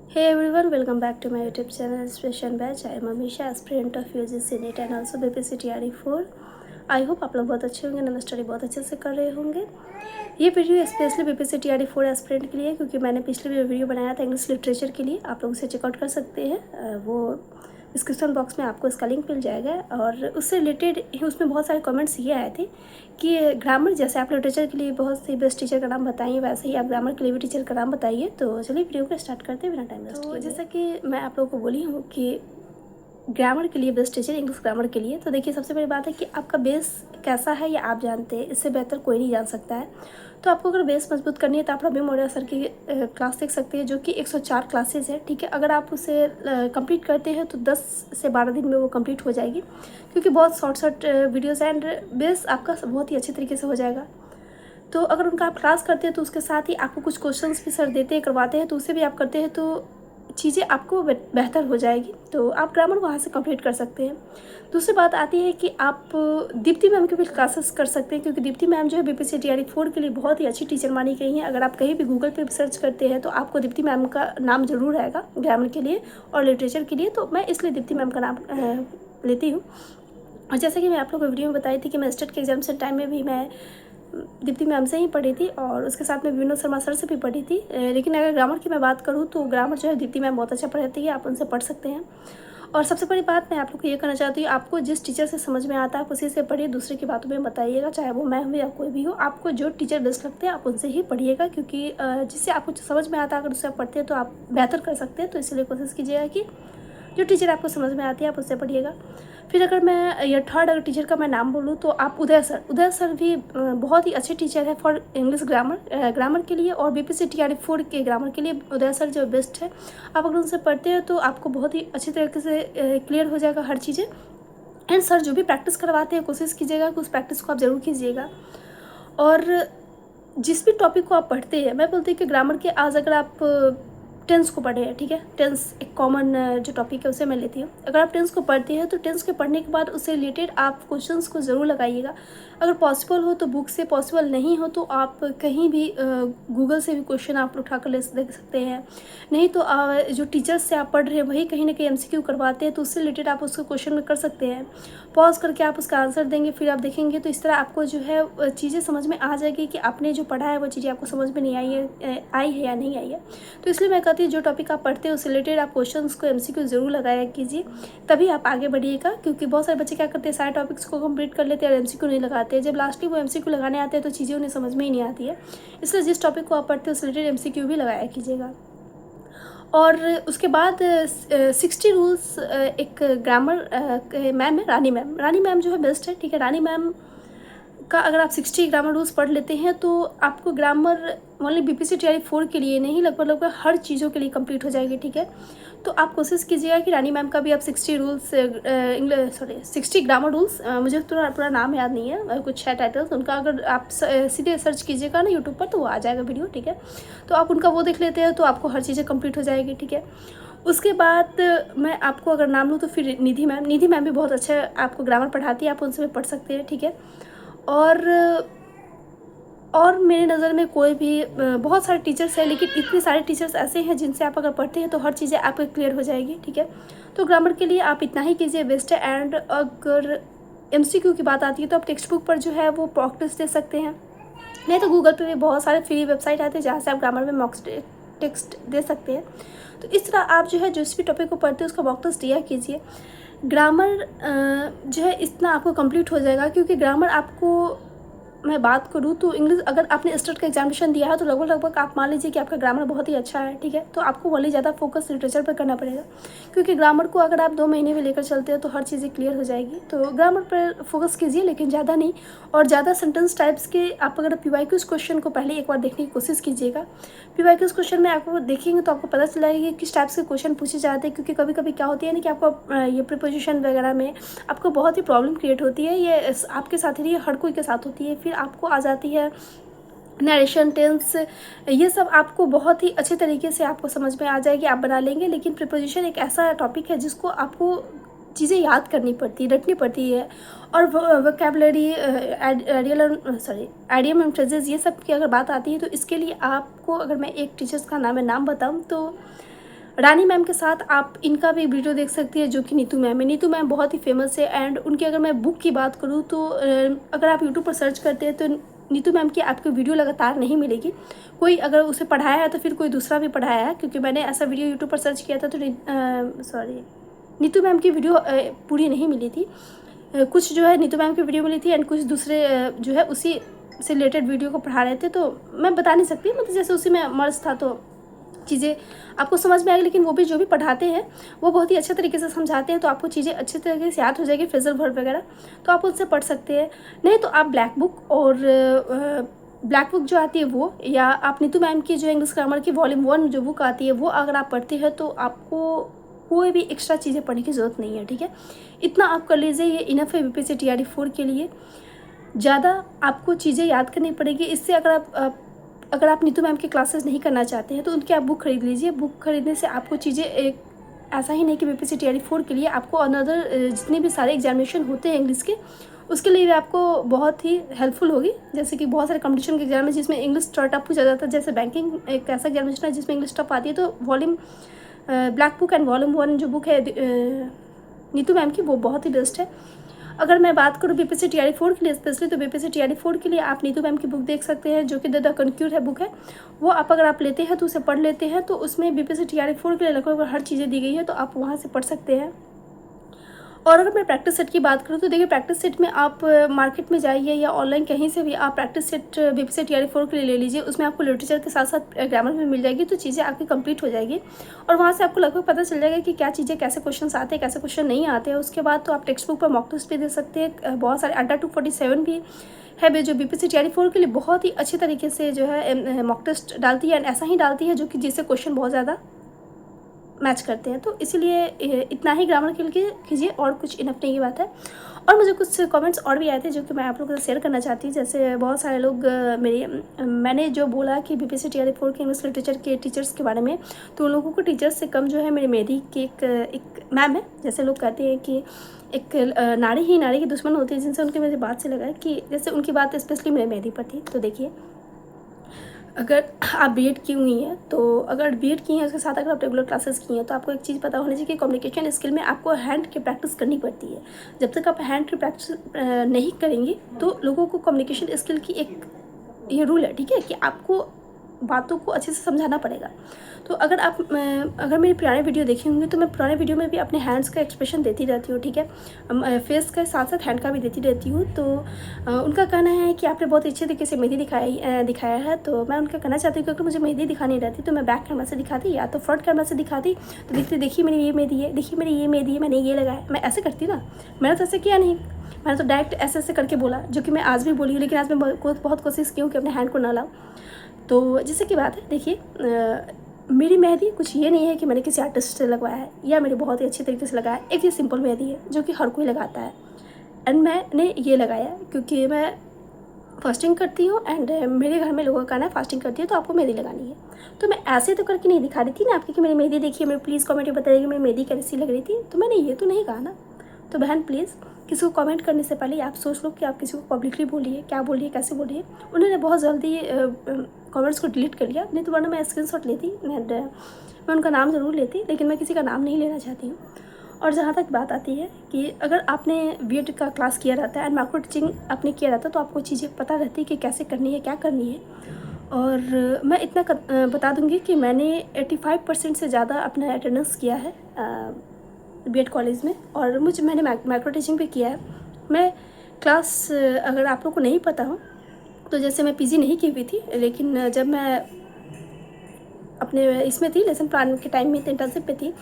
Hey everyone, welcome back to my YouTube channel Inspiration Batch. I am Amisha, aspirant of UGC NET and also BPC TRE4. I hope आप लोग बहुत अच्छे होंगे, नमस्ते study बहुत अच्छे से कर रहे होंगे। ये video specially BPC TRE4 aspirant के लिए, क्योंकि मैंने पिछले भी वीडियो बनाया था इंग्लिश लिटरेचर के लिए। आप लोग उसे चेकआउट कर सकते हैं, वो डिस्क्रिप्शन बॉक्स में आपको इसका लिंक मिल जाएगा। और उससे रिलेटेड उसमें बहुत सारे कमेंट्स ये आए थे कि ग्रामर, जैसे आप लिटरेचर के लिए बहुत सी बेस्ट टीचर का नाम बताइए, वैसे ही आप ग्रामर के लिए भी टीचर का नाम बताइए। तो चलिए वीडियो को स्टार्ट करते हैं बिना टाइम वेस्ट किए। जैसा कि मैं आप लोगों को बोली हूँ कि ग्रामर के लिए बेस्ट टीचर इंग्लिश ग्रामर के लिए, तो देखिए सबसे बड़ी बात है कि आपका बेस कैसा है ये आप जानते हैं, इससे बेहतर कोई नहीं जान सकता है। तो आपको अगर बेस मजबूत करनी है तो आप रवि मौर्य सर की क्लास देख सकते हैं, जो कि 104 क्लासेज है, ठीक है। अगर आप उसे कंप्लीट करते हैं तो 10 से 12 दिन में वो कंप्लीट हो जाएगी, क्योंकि बहुत शॉर्ट वीडियोज़ एंड बेस आपका बहुत ही अच्छे तरीके से हो जाएगा। तो अगर उनका आप क्लास करते हैं तो उसके साथ ही आपको कुछ क्वेश्चंस भी सर देते हैं, करवाते हैं, तो उसे भी आप करते हैं तो चीज़ें आपको बेहतर हो जाएगी। तो आप ग्रामर वहाँ से कंप्लीट कर सकते हैं। दूसरी बात आती है कि आप दीप्ति मैम के भी क्लासेस कर सकते हैं, क्योंकि दीप्ति मैम जो है बीपीसी TRE4 के लिए बहुत ही अच्छी टीचर मानी गई हैं। अगर आप कहीं भी गूगल पे सर्च करते हैं तो आपको दीप्ति मैम का नाम ज़रूर आएगा ग्रामर के लिए और लिटरेचर के लिए। तो मैं इसलिए दीप्ति मैम का नाम लेती हूँ। और जैसे कि मैं आप लोगों को वीडियो में बताई थी कि मैं स्टेट के एग्जाम्स टाइम में भी मैं दीप्ति मैम से ही पढ़ी थी और उसके साथ में विनोद शर्मा सर से भी पढ़ी थी। लेकिन अगर ग्रामर की मैं बात करूँ तो ग्रामर जो है दीप्ति मैम बहुत अच्छा पढ़ाती है, आप उनसे पढ़ सकते हैं। और सबसे बड़ी बात मैं आप लोग को ये कहना चाहती हूँ, आपको जिस टीचर से समझ में आता है आप उसी से पढ़िए, दूसरे की बातों में बताइएगा, चाहे वो मैं हूँ या कोई भी हो। आपको जो टीचर बेस्ट लगते हैं आप उनसे ही पढ़िएगा, क्योंकि जिससे आपको समझ में आता है अगर उससे आप पढ़ते हैं तो आप बेहतर कर सकते हैं। तो इसलिए कोशिश कीजिएगा कि जो टीचर आपको समझ में आती है आप उससे पढ़िएगा। फिर अगर मैं ये थर्ड अगर टीचर का मैं नाम बोलूँ तो आप उदय सर भी बहुत ही अच्छे टीचर है फॉर इंग्लिश ग्रामर के लिए और बीपीसी TRE4 के ग्रामर के लिए उदय सर जो बेस्ट है। आप अगर उनसे पढ़ते हैं तो आपको बहुत ही अच्छी तरीके से क्लियर हो जाएगा हर चीज़ें। एंड सर जो भी प्रैक्टिस करवाते हैं कोशिश कीजिएगा कि उस प्रैक्टिस को आप ज़रूर कीजिएगा। और जिस भी टॉपिक को आप पढ़ते हैं, मैं बोलती हूँ कि ग्रामर के आज अगर आप टेंस को पढ़े हैं, ठीक है, टेंस एक कॉमन जो टॉपिक है उसे मैं लेती हूँ। अगर आप टेंस को पढ़ते हैं तो टेंस के पढ़ने के बाद उससे रिलेटेड आप क्वेश्चंस को ज़रूर लगाइएगा। अगर पॉसिबल हो तो बुक से, पॉसिबल नहीं हो तो आप कहीं भी गूगल से भी क्वेश्चन आप उठा कर देख सकते हैं। नहीं तो जो टीचर्स से आप पढ़ रहे हैं वही कहीं ना कहीं MCQ करवाते हैं, तो उससे रिलेटेड आप उसको क्वेश्चन में कर सकते हैं। पॉज करके आप उसका आंसर देंगे, फिर आप देखेंगे, तो इस तरह आपको जो है चीज़ें समझ में आ जाएगी कि आपने जो पढ़ा है वो चीज़ें आपको समझ में नहीं आई है या नहीं आई है। तो इसलिए मैं कहती हूँ जो टॉपिक आप पढ़ते हैं उससे रिलेटेड आप क्वेश्चंस को MCQ ज़रूर लगाया कीजिए, तभी आप आगे बढ़िएगा। क्योंकि बहुत सारे बच्चे क्या करते हैं, सारे टॉपिक्स को कंप्लीट कर लेते हैं और MCQ नहीं लगाते हैं। जब लास्टली वो MCQ लगाने आते हैं तो चीज़ें उन्हें समझ में ही नहीं आती है। इसलिए जिस टॉपिक को आप पढ़ते हैं उससे रिलेटेड MCQ भी लगाया कीजिएगा। और उसके बाद 60 रूल्स एक ग्रामर मैम है, रानी मैम जो है बेस्ट है, ठीक है। रानी मैम का अगर आप 60 ग्रामर रूल्स पढ़ लेते हैं तो आपको ग्रामर ओनली बीपीसी TRE4 के लिए नहीं, लगभग हर चीज़ों के लिए कंप्लीट हो जाएगी, ठीक है। तो आप कोशिश कीजिएगा कि रानी मैम का भी आप 60 ग्रामर रूल्स, मुझे पूरा नाम याद नहीं है, कुछ है टाइटल्स उनका, अगर आप सीधे सर्च कीजिएगा ना यूट्यूब पर तो वो आ जाएगा वीडियो, ठीक है। तो आप उनका वो देख लेते हैं तो आपको हर चीज़ें कंप्लीट हो जाएगी, ठीक है। उसके बाद मैं आपको अगर नाम लूँ तो फिर निधि मैम भी बहुत अच्छा आपको ग्रामर पढ़ाती है, आप उनसे भी पढ़ सकते हैं, ठीक है। और मेरे नज़र में कोई भी बहुत सारे टीचर्स हैं, लेकिन इतने सारे टेक्स्ट ऐसे हैं जिनसे आप अगर पढ़ते हैं तो हर चीज़ें आपको क्लियर हो जाएगी, ठीक है। तो ग्रामर के लिए आप इतना ही कीजिए, बेस्ट है। एंड अगर MCQ की बात आती है तो आप टेक्स्ट बुक पर जो है वो प्रैक्टिस दे सकते हैं, नहीं तो गूगल पे भी बहुत सारे फ्री वेबसाइट आते हैं जहाँ से आप ग्रामर में मॉक टेक्स्ट दे सकते हैं। तो इस तरह आप जो है जिस भी टॉपिक को पढ़ते हैं उसका मॉक टेस्ट दिया कीजिए। ग्रामर जो है इतना आपको कंप्लीट हो जाएगा, क्योंकि ग्रामर आपको मैं बात करूँ तो इंग्लिश अगर आपने स्टेट का एग्जामिनेशन दिया है तो लगभग आप मान लीजिए कि आपका ग्रामर बहुत ही अच्छा है, ठीक है। तो आपको वाली ज़्यादा फोकस लिटरेचर पर करना पड़ेगा, क्योंकि ग्रामर को अगर आप 2 महीने में लेकर चलते हैं तो हर चीज़ें क्लियर हो जाएगी। तो ग्रामर पर फोकस कीजिए, लेकिन ज़्यादा नहीं। और ज़्यादा सेंटेंस टाइप्स के आप अगर PYQs क्वेश्चन को पहले एक बार देखने की कोशिश कीजिएगा। PYQs क्वेश्चन में आपको देखेंगे तो आपको पता चला कि किस टाइप्स के क्वेश्चन पूछे जाते हैं, क्योंकि कभी कभी क्या होती है ना कि आपको ये प्रीपोजिशन वगैरह में आपको बहुत ही प्रॉब्लम क्रिएट होती है। ये आपके साथ ही नहीं, हर कोई के साथ होती है। फिर आपको आ जाती है नरेशन, टेंस, ये सब आपको बहुत ही अच्छे तरीके से आपको समझ में आ जाएगी, आप बना लेंगे। लेकिन प्रीपोजिशन एक ऐसा टॉपिक है जिसको आपको चीज़ें याद करनी पड़ती है, रटनी पड़ती है। और वोकैबुलरी, आइडियम एंड फ्रेजेस, ये सब की अगर बात आती है तो इसके लिए आपको, अगर मैं एक टीचर्स का नाम बताऊँ तो रानी मैम के साथ आप इनका भी वीडियो देख सकती है जो कि नीतू मैम है। नीतू मैम बहुत ही फेमस है एंड उनकी अगर मैं बुक की बात करूँ तो अगर आप यूट्यूब पर सर्च करते हैं तो नीतू मैम की आपको वीडियो लगातार नहीं मिलेगी। कोई अगर उसे पढ़ाया है तो फिर कोई दूसरा भी पढ़ाया है, क्योंकि मैंने ऐसा वीडियो यूट्यूब पर सर्च किया था तो नीतू मैम की वीडियो पूरी नहीं मिली थी। कुछ जो है नीतू मैम की वीडियो मिली थी एंड कुछ दूसरे जो है उसी से रिलेटेड वीडियो को पढ़ा रहे थे, तो मैं बता नहीं सकती, मतलब जैसे उसी में मर्ज था तो चीज़ें आपको समझ में आएगी। लेकिन वो भी जो भी पढ़ाते हैं वो बहुत ही अच्छे तरीके से समझाते हैं, तो आपको चीज़ें अच्छे तरीके से याद हो जाएगी, फ्रेजल वर्ब वगैरह, तो आप उनसे पढ़ सकते हैं। नहीं तो आप ब्लैक बुक और ब्लैक बुक जो आती है वो, या आप नीतू मैम की जो इंग्लिश ग्रामर की वॉल्यूम 1 जो बुक आती है वो अगर आप पढ़ते हैं तो आपको कोई भी एक्स्ट्रा चीज़ें पढ़ने की ज़रूरत नहीं है, ठीक है। इतना आप कर लीजिए, ये इनफ है बीपीएससी टीआरई 4 के लिए। ज़्यादा आपको चीज़ें याद करनी पड़ेगी। इससे अगर आप नीतू मैम की क्लासेस नहीं करना चाहते हैं तो उनकी आप बुक खरीद लीजिए। बुक खरीदने से आपको चीज़ें एक ऐसा ही नहीं कि बीपीएससी टीआरई 4 के लिए, आपको अनदर जितने भी सारे एग्जामिनेशन होते हैं इंग्लिश के, उसके लिए भी आपको बहुत ही हेल्पफुल होगी। जैसे कि बहुत सारे कंपटीशन के एग्जाम है जिसमें इंग्लिश टफ पूछा जाता है, जैसे बैंकिंग एक ऐसा एग्जामिनेशन है जिसमें इंग्लिश टफ आती है, तो volume black book and volume 1 जो बुक है नीतू मैम की, वो बहुत ही बेस्ट है। अगर मैं बात करूँ बीपीएससी टीआरई 4 के लिए स्पेशली, तो बीपीएससी टीआरई 4 के लिए आप नीतू मैम की बुक देख सकते हैं जो कि द कंक्यूर है बुक है। वो आप अगर आप लेते हैं तो उसे पढ़ लेते हैं तो उसमें बीपीएससी टीआरई 4 के लिए लगभग हर चीज़ें दी गई है, तो आप वहाँ से पढ़ सकते हैं। और अगर मैं प्रैक्टिस सेट की बात करूँ तो देखिए, प्रैक्टिस सेट में आप मार्केट में जाइए या ऑनलाइन कहीं से भी आप प्रैक्टिस सेट बीपीएससी टीआरई 4 के लिए ले लीजिए। उसमें आपको लिटरेचर के साथ साथ ग्रामर भी मिल जाएगी, तो चीज़ें आपकी कंप्लीट हो जाएगी और वहाँ से आपको लगभग पता चल जाएगा कि क्या चीज़ें, कैसे क्वेश्चन आते हैं, कैसे क्वेश्चन नहीं आते हैं। उसके बाद तो आप टेक्स्ट बुक पर मॉक टेस्ट भी दे सकते हैं। बहुत सारे अंडर 247 भी है जो बीपीएससी टीआरई 4 के लिए बहुत ही अच्छे तरीके से जो है मॉक टेस्ट डालती है एंड ऐसा ही डालती है जो कि जिससे क्वेश्चन बहुत ज़्यादा मैच करते हैं। तो इसीलिए इतना ही ग्रामर के लिए कीजिए और कुछ इनफ नहीं की बात है। और मुझे कुछ कमेंट्स और भी आए थे जो कि मैं आप लोगों से शेयर करना चाहती हूँ। जैसे बहुत सारे लोग मैंने जो बोला कि बीपीएससी टीआरई 4 के इंग्लिश लिटरेचर के टीचर्स के बारे में, तो उन लोगों को टीचर्स से कम जो है मेरी मेरी की एक मैम है। जैसे लोग कहते हैं कि एक नारी ही नारी की दुश्मन होती है, जिनसे उनके मेरी बात से लगा है कि जैसे उनकी बात स्पेशली मेरे मेहंदी पर थी। तो देखिए, अगर आप बीएड की हुई हैं, तो अगर बीएड की हैं उसके साथ अगर आप रेगुलर क्लासेस की हैं, तो आपको एक चीज़ पता होनी चाहिए कि कम्युनिकेशन स्किल में आपको हैंड की प्रैक्टिस करनी पड़ती है। जब तक आप हैंड की प्रैक्टिस नहीं करेंगे तो लोगों को कम्युनिकेशन स्किल की एक ये रूल है, ठीक है, कि आपको बातों को अच्छे से समझाना पड़ेगा। तो अगर मेरी पुराने वीडियो देखी होंगी तो मैं पुराने वीडियो में भी अपने हैंड्स का एक्सप्रेशन देती रहती हूँ, ठीक है। फेस के साथ साथ हैंड का भी देती रहती हूँ। तो उनका कहना है कि आपने बहुत अच्छे तरीके से मेहंदी दिखाया है। तो मैं उनका कहना चाहती हूँ कि अगर मुझे मेहंदी दिखानी रहती तो मैं बैक कैमरा से दिखाती या तो फ्रंट कैमरा से दिखाती, तो देखिए मेरी ये मेहंदी है, देखिए मेरी ये मेहंदी है, मैंने ये लगाया। मैं ऐसे करती ना, मैंने तो ऐसे किया नहीं, मैंने तो डायरेक्ट ऐसे करके बोला, जो कि मैं आज भी बोली हूँ। लेकिन आज मैं बहुत कोशिश की हूँ कि अपने हैंड को ना लाऊं। तो जैसे की बात है, देखिए मेरी मेहंदी कुछ ये नहीं है कि मैंने किसी आर्टिस्ट से लगवाया है या मेरी बहुत ही अच्छी तरीके से लगाया। एक ये सिंपल मेहंदी है जो कि हर कोई लगाता है एंड मैंने ये लगाया क्योंकि मैं फास्टिंग करती हूँ एंड मेरे घर में लोगों का कहना है फास्टिंग करती है तो आपको मेहंदी लगानी है। तो मैं ऐसे तो करके नहीं दिखा रही थी ना आपकी कि मेरी मेहंदी देखिए, मेरे प्लीज़ कमेंट में बताइए कि मेरी मेहंदी कैसी लग रही थी। तो मैंने ये तो नहीं कहा ना। तो बहन प्लीज़, किसी को कमेंट करने से पहले आप सोच लो कि आप किसी को पब्लिकली बोलिए, क्या बोलिए, कैसे बोलिए। उन्होंने बहुत जल्दी कमेंट्स को डिलीट कर लिया, नहीं तो वरना मैं स्क्रीनशॉट लेती एंड मैं उनका नाम ज़रूर लेती, लेकिन मैं किसी का नाम नहीं लेना चाहती हूँ। और जहाँ तक बात आती है कि अगर आपने बीएड का क्लास किया रहता है एंड माइक्रो टीचिंग आपने किया रहता है तो आपको चीज़ें पता रहती है कि कैसे करनी है, क्या करनी है। और मैं इतना बता दूँगी कि मैंने 85% से ज़्यादा अपना अटेंडेंस किया है बीएड कॉलेज में, और मैंने माइक्रो टीचिंग भी किया है। मैं क्लास, अगर आप लोग को नहीं पता हो तो जैसे मैं पीजी नहीं की हुई थी, लेकिन जब मैं अपने इसमें थी लेसन प्लान के टाइम में इंटर्नशिप पे थी,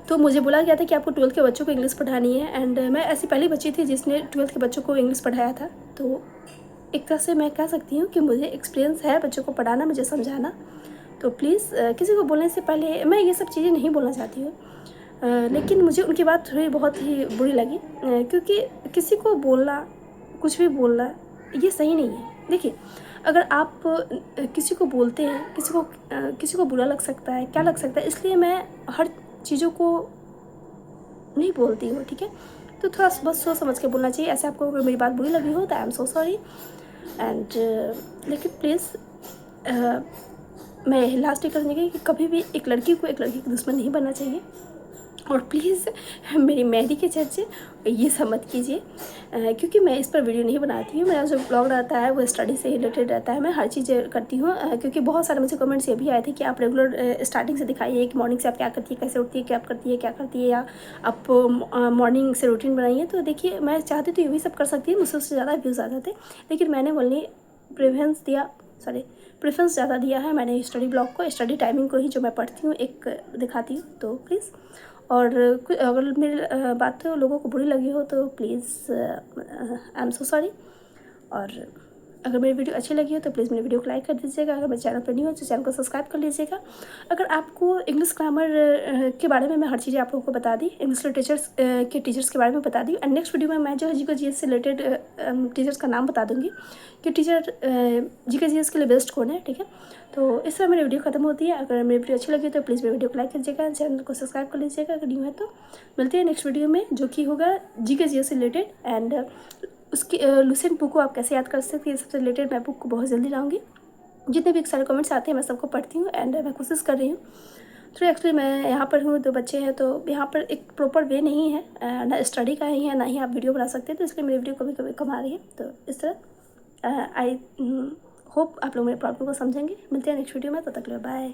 तो मुझे बोला गया था कि आपको 12th के बच्चों को इंग्लिश पढ़ानी है एंड मैं ऐसी पहली बच्ची थी जिसने 12th के बच्चों को इंग्लिश पढ़ाया था। तो एक तरह से मैं कह सकती हूँ कि मुझे एक्सपीरियंस है बच्चों को पढ़ाना, मुझे समझाना। तो प्लीज़ किसी को बोलने से पहले, मैं ये सब चीज़ें नहीं बोलना चाहती हूँ, लेकिन मुझे उनकी बात थोड़ी बहुत ही बुरी लगी, क्योंकि किसी को बोलना, कुछ भी बोलना ये सही नहीं है। देखिए, अगर आप किसी को बोलते हैं, किसी को बुरा लग सकता है, क्या लग सकता है, इसलिए मैं हर चीज़ों को नहीं बोलती हूँ, ठीक है। तो थोड़ा बस सोच समझ के बोलना चाहिए। ऐसे आपको अगर मेरी बात बुरी लगी हो तो I am so sorry and लेकिन प्लीज़ मैं लास्ट ये करने की कि कभी भी एक लड़की को एक लड़की की दुश्मन नहीं बनना चाहिए। और प्लीज़ मेरी मेहंदी के चर्चे ये सब मत कीजिए, क्योंकि मैं इस पर वीडियो नहीं बनाती हूँ। मेरा जो ब्लॉग रहता है वो स्टडी से रिलेटेड रहता है। मैं हर चीज़ करती हूँ, क्योंकि बहुत सारे मुझे कमेंट्स ये भी आए थे कि आप रेगुलर स्टार्टिंग से दिखाइए कि मॉर्निंग से आप क्या करती है, कैसे उठती है, क्या करती है, क्या करती है, या आप मॉर्निंग से रूटीन बनाइए। तो देखिए, मैं चाहती तो ये भी सब कर सकती हूँ, मुझसे उससे ज़्यादा व्यूज़ आ जाते, लेकिन मैंने बोलनी प्रेफरेंस ज़्यादा दिया है। मैंने स्टडी ब्लॉग को, स्टडी टाइमिंग को ही जो मैं पढ़ती हूँ एक दिखाती हूँ। तो प्लीज़, और अगर मेरी बात लोगों को बुरी लगी हो तो please I am so sorry. और अगर मेरी वीडियो अच्छी लगी हो तो प्लीज़ मेरी वीडियो को लाइक कर दीजिएगा। अगर मेरे चैनल पर न्यू हो तो चैनल को सब्सक्राइब कर लीजिएगा। अगर आपको इंग्लिश ग्रामर के बारे में मैं हर चीज़ें आप लोगों को बता दी, इंग्लिश टीचर्स के बारे में बता दी। एंड नेक्स्ट वीडियो में मैं जो है जीके जीएस से रिलेटेड टीचर्स का नाम बता दूँगी कि टीचर जीके जीएस के लिए बेस्ट कौन है, ठीक है। तो इस तरह मेरी वीडियो खत्म होती है। अगर मेरी वीडियो अच्छी लगी तो प्लीज़ मेरी वीडियो को लाइक कीजिएगा, चैनल को सब्सक्राइब कर लीजिएगा अगर न्यू है तो। मिलते हैं नेक्स्ट वीडियो में, जो कि होगा जीके जीएस से रिलेटेड। एंड उसकी लुसेंट बुक को आप कैसे याद कर सकते हैं, सबसे रिलेटेड मैं बुक को बहुत जल्दी लाऊंगी। जितने भी सारे कमेंट्स आते हैं मैं सबको पढ़ती हूँ एंड मैं कोशिश कर रही हूँ। तो एक्चुअली मैं यहाँ पर हूँ, 2 बच्चे हैं, तो यहाँ पर एक प्रॉपर वे नहीं है, ना स्टडी का ही है, ना ही आप वीडियो बना सकते हैं। तो इसलिए मेरी वीडियो कभी कभी कम आ रही है। तो इस तरह आई होप आप लोग मेरे प्रॉब्लम को समझेंगे। मिलते हैं नेक्स्ट वीडियो में, तब तक के लिए बाय।